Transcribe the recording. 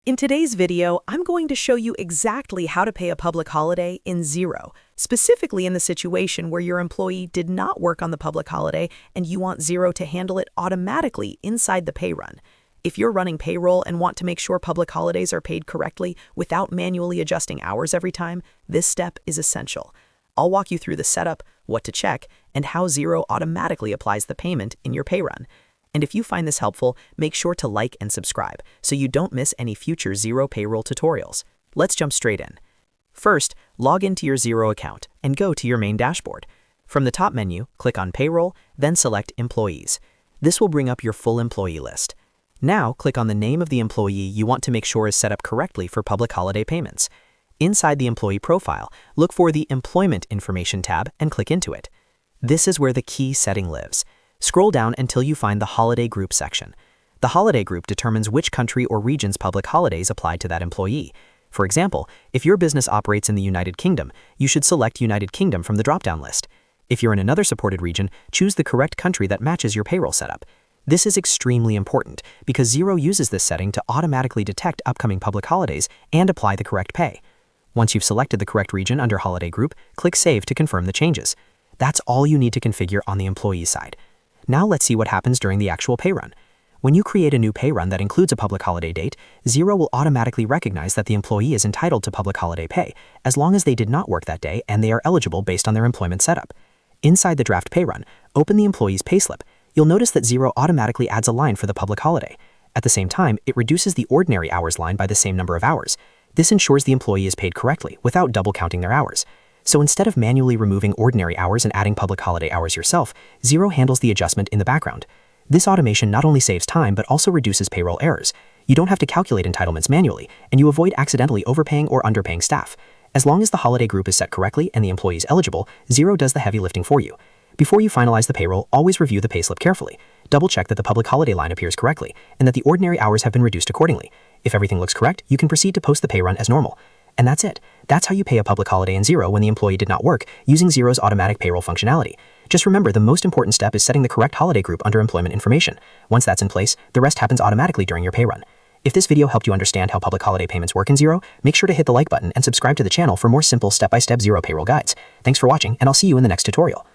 In today's video, I'm going to show you exactly how to pay a public holiday in Xero, specifically in the situation where your employee did not work on the public holiday and you want Xero to handle it automatically inside the pay run. If you're running payroll and want to make sure public holidays are paid correctly without manually adjusting hours every time, this step is essential. I'll walk you through the setup, what to check, and how Xero automatically applies the payment in your pay run. And if you find this helpful, make sure to like and subscribe so you don't miss any future Xero payroll tutorials. Let's jump straight in. First, log into your Xero account and go to your main dashboard. From the top menu, click on Payroll, then select Employees. This will bring up your full employee list. Now, click on the name of the employee you want to make sure is set up correctly for public holiday payments. Inside the employee profile, look for the Employment Information tab and click into it. This is where the key setting lives. Scroll down until you find the Holiday Group section. The holiday group determines which country or region's public holidays apply to that employee. For example, if your business operates in the United Kingdom, you should select United Kingdom from the drop-down list. If you're in another supported region, choose the correct country that matches your payroll setup. This is extremely important because Xero uses this setting to automatically detect upcoming public holidays and apply the correct pay. Once you've selected the correct region under Holiday Group, click Save to confirm the changes. That's all you need to configure on the employee side. Now let's see what happens during the actual pay run. When you create a new pay run that includes a public holiday date, Xero will automatically recognize that the employee is entitled to public holiday pay, as long as they did not work that day and they are eligible based on their employment setup. Inside the draft pay run, open the employee's payslip. You'll notice that Xero automatically adds a line for the public holiday. At the same time, it reduces the ordinary hours line by the same number of hours. This ensures the employee is paid correctly without double counting their hours. So instead of manually removing ordinary hours and adding public holiday hours yourself, Xero handles the adjustment in the background. This automation not only saves time but also reduces payroll errors. You don't have to calculate entitlements manually, and you avoid accidentally overpaying or underpaying staff. As long as the holiday group is set correctly and the employee is eligible, Xero does the heavy lifting for you. Before you finalize the payroll, always review the payslip carefully. Double-check that the public holiday line appears correctly and that the ordinary hours have been reduced accordingly. If everything looks correct, you can proceed to post the pay run as normal. And that's it. That's how you pay a public holiday in Xero when the employee did not work, using Xero's automatic payroll functionality. Just remember, the most important step is setting the correct holiday group under employment information. Once that's in place, the rest happens automatically during your pay run. If this video helped you understand how public holiday payments work in Xero, make sure to hit the like button and subscribe to the channel for more simple step-by-step Xero payroll guides. Thanks for watching, and I'll see you in the next tutorial.